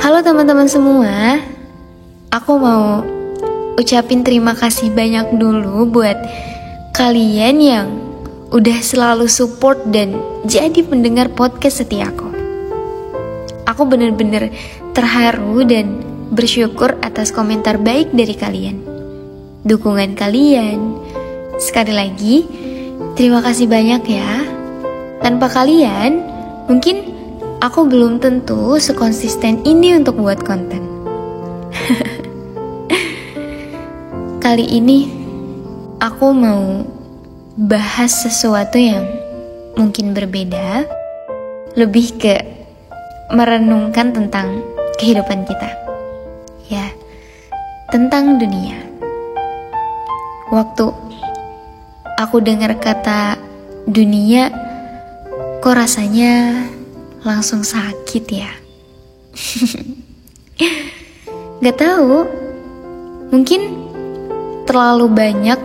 Halo teman-teman semua, aku mau ucapin terima kasih banyak dulu buat kalian yang udah selalu support dan jadi pendengar podcast setiaku. Aku bener-bener terharu dan bersyukur atas komentar baik dari kalian, dukungan kalian. Sekali lagi, terima kasih banyak ya. Tanpa kalian, mungkin aku belum tentu sekonsisten ini untuk buat konten. Kali ini aku mau bahas sesuatu yang mungkin berbeda, lebih ke merenungkan tentang kehidupan kita. Ya, tentang dunia. Waktu aku dengar kata dunia, kok rasanya langsung sakit ya. Gak tahu, mungkin terlalu banyak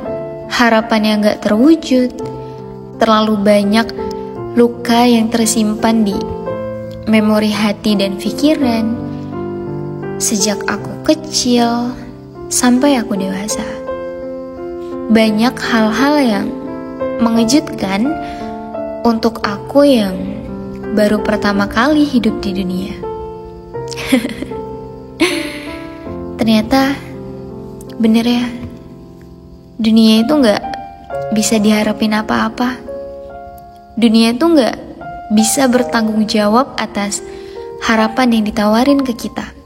harapan yang gak terwujud, terlalu banyak luka yang tersimpan di memori hati dan pikiran sejak aku kecil sampai aku dewasa. Banyak hal-hal yang mengejutkan untuk aku yang baru pertama kali hidup di dunia. Ternyata bener ya, dunia itu gak bisa diharapin apa-apa. Dunia itu gak bisa bertanggung jawab atas harapan yang ditawarin ke kita.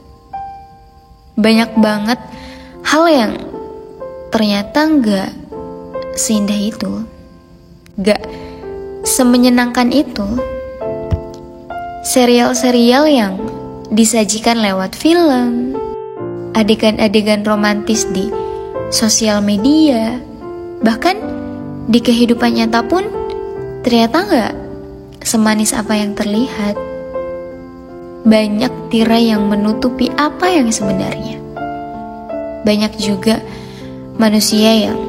Banyak banget hal yang ternyata gak seindah itu, gak semenyenangkan itu. Serial-serial yang disajikan lewat film, adegan-adegan romantis di sosial media, bahkan di kehidupan nyata pun ternyata gak semanis apa yang terlihat. Banyak tirai yang menutupi apa yang sebenarnya. Banyak juga manusia yang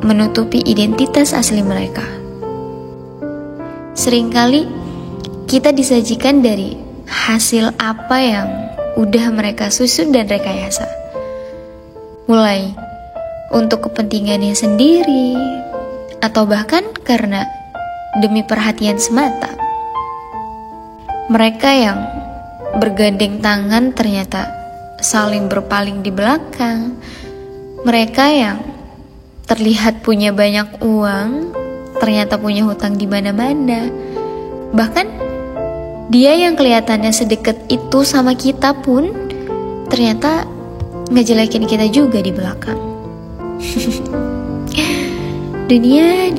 menutupi identitas asli mereka. Seringkali kita disajikan dari hasil apa yang udah mereka susun dan rekayasa. Mulai untuk kepentingannya sendiri, atau bahkan karena demi perhatian semata. Mereka yang bergandeng tangan ternyata saling berpaling di belakang. Mereka yang terlihat punya banyak uang ternyata punya hutang di mana-mana. Bahkan dia yang kelihatannya sedekat itu sama kita pun ternyata ngejelekin kita juga di belakang. Dunia,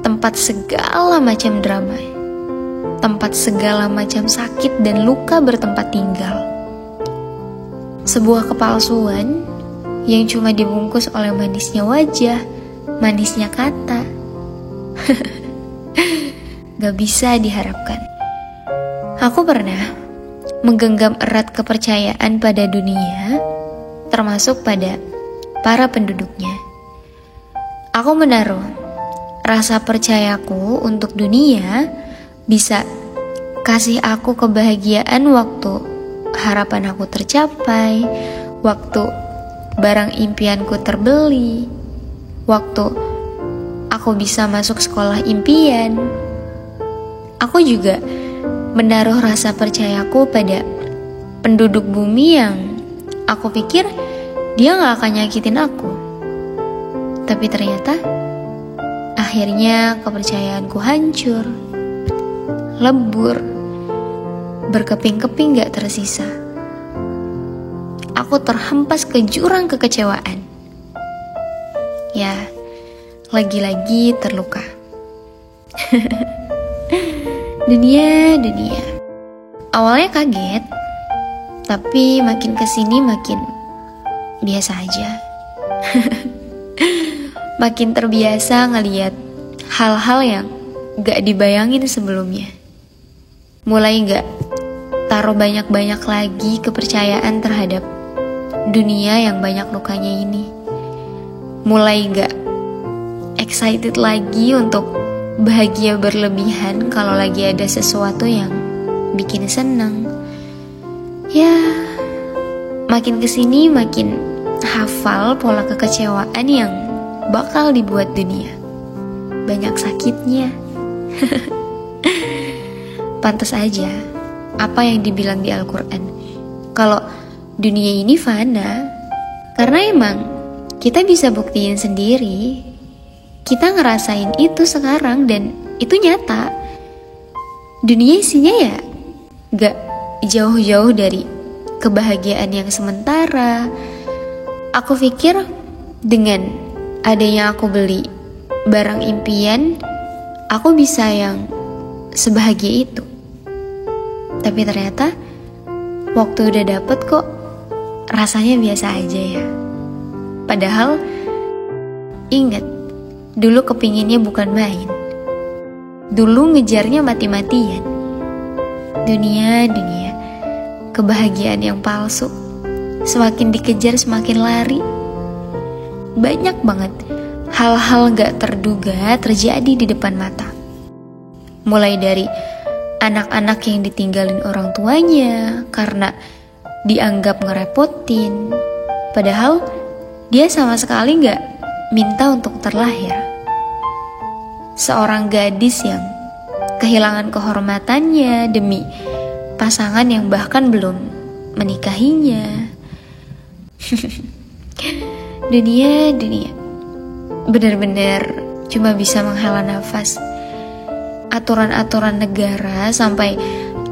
tempat segala macam drama, tempat segala macam sakit dan luka bertempat tinggal. Sebuah kepalsuan yang cuma dibungkus oleh manisnya wajah, manisnya kata. Gak bisa diharapkan. Aku pernah menggenggam erat kepercayaan pada dunia, termasuk pada para penduduknya. Aku menaruh rasa percayaku untuk dunia bisa kasih aku kebahagiaan waktu harapan aku tercapai, waktu barang impianku terbeli, waktu aku bisa masuk sekolah impian. Aku juga menaruh rasa percayaku pada penduduk bumi yang aku pikir dia gak akan nyakitin aku. Tapi ternyata akhirnya kepercayaanku hancur, lebur, berkeping-keping gak tersisa. Aku terhempas ke jurang kekecewaan. Ya, lagi-lagi terluka. Dunia. Awalnya kaget, tapi makin kesini makin biasa aja. Makin terbiasa ngeliat hal-hal yang gak dibayangin sebelumnya. Mulai gak taruh banyak-banyak lagi kepercayaan terhadap dunia yang banyak lukanya ini. Mulai gak excited lagi untuk bahagia berlebihan kalau lagi ada sesuatu yang bikin senang. Ya, makin kesini makin hafal pola kekecewaan yang bakal dibuat dunia. Banyak sakitnya. Pantas aja apa yang dibilang di Al-Quran, kalau dunia ini fana. Karena emang kita bisa buktiin sendiri, kita ngerasain itu sekarang dan itu nyata. Dunia isinya ya gak jauh-jauh dari kebahagiaan yang sementara. Aku pikir dengan adanya aku beli barang impian, aku bisa yang sebahagia itu. Tapi ternyata waktu udah dapet kok rasanya biasa aja ya. Padahal ingat, dulu kepinginnya bukan main. Dulu ngejarnya mati-matian. Dunia, kebahagiaan yang palsu. Semakin dikejar semakin lari. Banyak banget hal-hal gak terduga terjadi di depan mata. Mulai dari anak-anak yang ditinggalin orang tuanya karena dianggap ngerepotin, padahal dia sama sekali gak minta untuk terlahir. Seorang gadis yang kehilangan kehormatannya demi pasangan yang bahkan belum menikahinya. Dunia benar-benar cuma bisa menghela nafas. Aturan-aturan negara sampai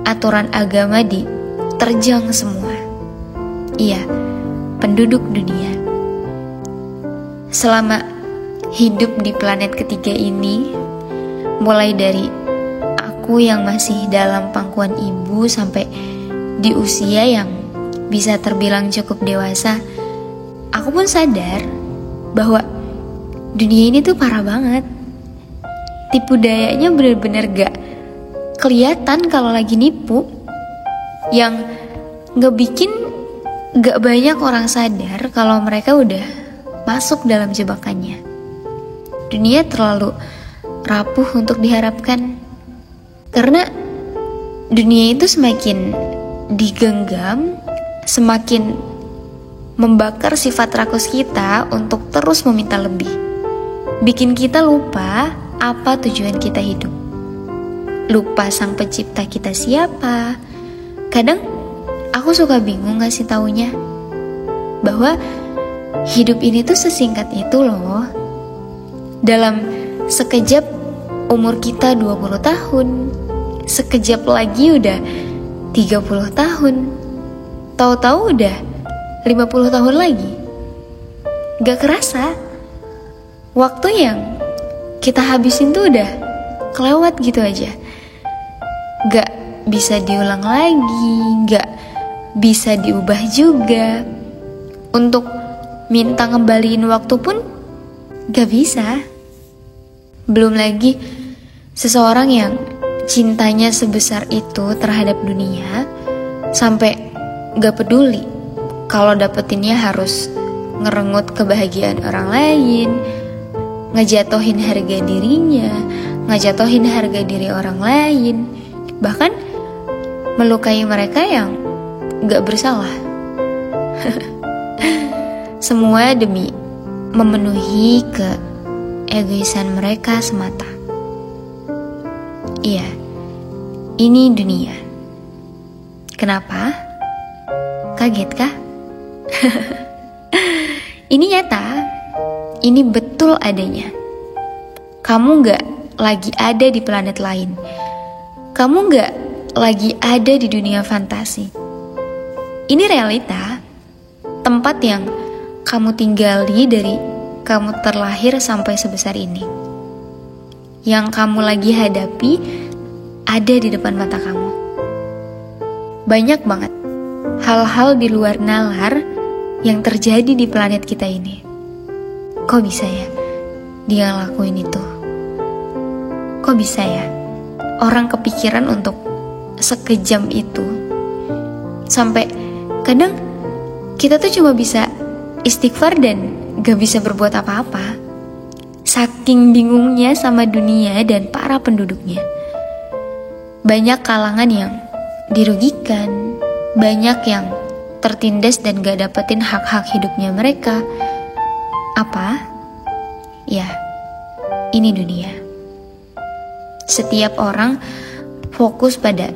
aturan agama diterjang semua. Iya, penduduk dunia. Selama hidup di planet ketiga ini, mulai dari aku yang masih dalam pangkuan ibu sampai di usia yang bisa terbilang cukup dewasa, aku pun sadar bahwa dunia ini tuh parah banget. Tipu dayanya bener-bener gak kelihatan kalau lagi nipu, yang ngebikin gak banyak orang sadar kalau mereka udah masuk dalam jebakannya. Dunia terlalu rapuh untuk diharapkan, karena dunia itu semakin digenggam, semakin membakar sifat rakus kita untuk terus meminta lebih. Bikin kita lupa apa tujuan kita hidup. Lupa sang pencipta kita siapa. Kadang aku suka bingung ngasih taunya bahwa hidup ini tuh sesingkat itu loh. Dalam sekejap umur kita 20 tahun, sekejap lagi udah 30 tahun, tahu-tahu udah 50 tahun lagi. Gak kerasa, waktu yang kita habisin tuh udah kelewat gitu aja. Gak bisa diulang lagi, gak bisa diubah juga. Untuk minta ngembaliin waktu pun gak bisa. Belum lagi seseorang yang cintanya sebesar itu terhadap dunia sampai gak peduli kalau dapetinnya harus ngerenggut kebahagiaan orang lain, ngejatohin harga dirinya, ngejatohin harga diri orang lain, bahkan melukai mereka yang gak bersalah. Semua demi memenuhi keegoisan mereka semata. Iya, ini dunia. Kenapa? Kaget kah? Ini nyata. Ini betul adanya. Kamu gak lagi ada di planet lain. Kamu gak lagi ada di dunia fantasi. Ini realita. Tempat yang kamu tinggali dari kamu terlahir sampai sebesar ini. Yang kamu lagi hadapi ada di depan mata kamu. Banyak banget hal-hal di luar nalar yang terjadi di planet kita ini. Kok bisa ya dia ngelakuin itu? Kok bisa ya orang kepikiran untuk sekejam itu? Sampai kadang kita tuh cuma bisa istighfar dan gak bisa berbuat apa-apa. Saking bingungnya sama dunia dan para penduduknya. Banyak kalangan yang dirugikan, banyak yang tertindas dan gak dapetin hak-hak hidupnya mereka. Apa? Ya, ini dunia. Setiap orang fokus pada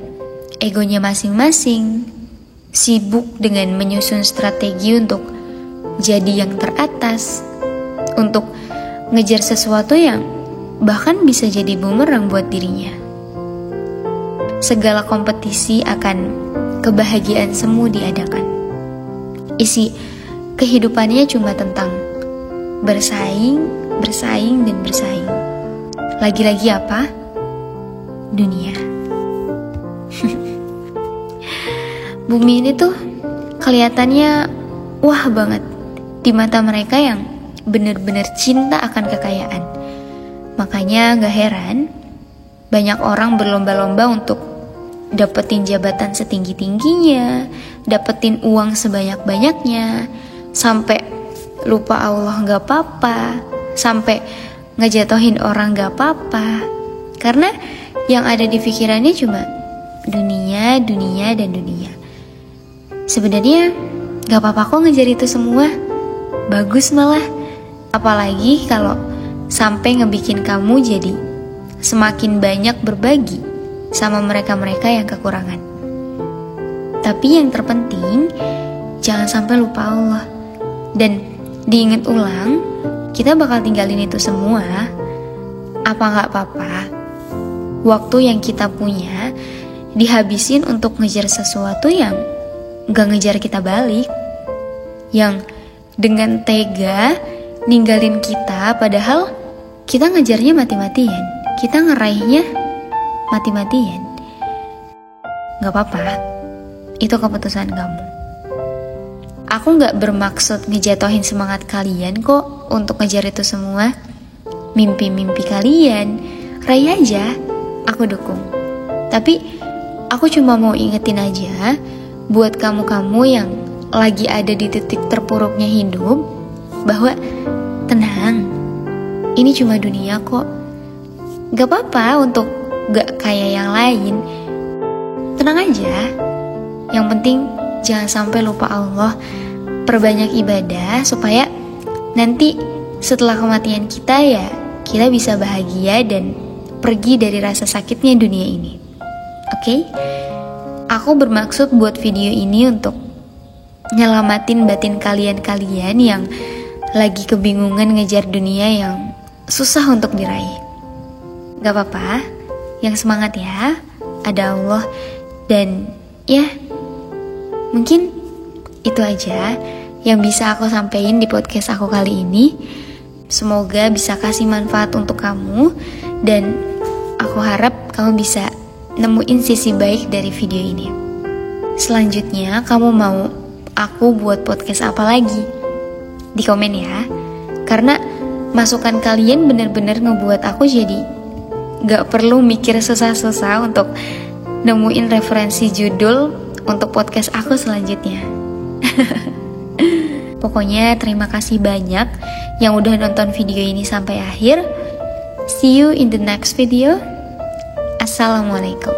egonya masing-masing, sibuk dengan menyusun strategi untuk jadi yang teratas, untuk ngejar sesuatu yang bahkan bisa jadi bumerang buat dirinya. Segala kompetisi akan kebahagiaan semu diadakan. Isi kehidupannya cuma tentang bersaing, dan bersaing. Lagi-lagi apa? Dunia. Bumi ini tuh kelihatannya wah banget di mata mereka yang bener-bener cinta akan kekayaan. Makanya gak heran banyak orang berlomba-lomba untuk dapetin jabatan setinggi-tingginya, dapetin uang sebanyak-banyaknya, sampai lupa Allah gak apa-apa, sampai ngejatohin orang gak apa-apa. Karena yang ada di pikirannya cuma dunia, dan dunia. Sebenarnya gak apa-apa kok ngejar itu semua, bagus malah. Apalagi kalau sampai ngebikin kamu jadi semakin banyak berbagi sama mereka-mereka yang kekurangan. Tapi yang terpenting, jangan sampai lupa Allah. Dan diingat ulang, kita bakal tinggalin itu semua. Apa gak apa-apa, waktu yang kita punya dihabisin untuk ngejar sesuatu yang gak ngejar kita balik, yang dengan tega ninggalin kita, padahal kita ngejarnya mati-matian, kita ngeraihnya mati-matian. Gak apa-apa, itu keputusan kamu. Aku gak bermaksud ngejatohin semangat kalian kok untuk ngejar itu semua. Mimpi-mimpi kalian, raih aja, aku dukung. Tapi aku cuma mau ingetin aja buat kamu-kamu yang lagi ada di titik terpuruknya hidup, bahwa tenang, ini cuma dunia kok. Gak apa-apa untuk gak kayak yang lain. Tenang aja. Yang penting jangan sampai lupa Allah. Perbanyak ibadah supaya nanti setelah kematian kita ya kita bisa bahagia dan pergi dari rasa sakitnya dunia ini. Oke? Aku bermaksud buat video ini untuk nyelamatin batin kalian-kalian yang lagi kebingungan ngejar dunia yang susah untuk diraih. Gak apa-apa, yang semangat ya, ada Allah. Dan ya, mungkin itu aja yang bisa aku sampaikan di podcast aku kali ini. Semoga bisa kasih manfaat untuk kamu, dan aku harap kamu bisa nemuin sisi baik dari video ini. Selanjutnya, kamu mau aku buat podcast apa lagi? Di komen ya, karena masukan kalian bener-bener ngebuat aku jadi gak perlu mikir susah-susah untuk nemuin referensi judul untuk podcast aku selanjutnya. Pokoknya terima kasih banyak yang udah nonton video ini sampai akhir. See you in the next video. Assalamualaikum.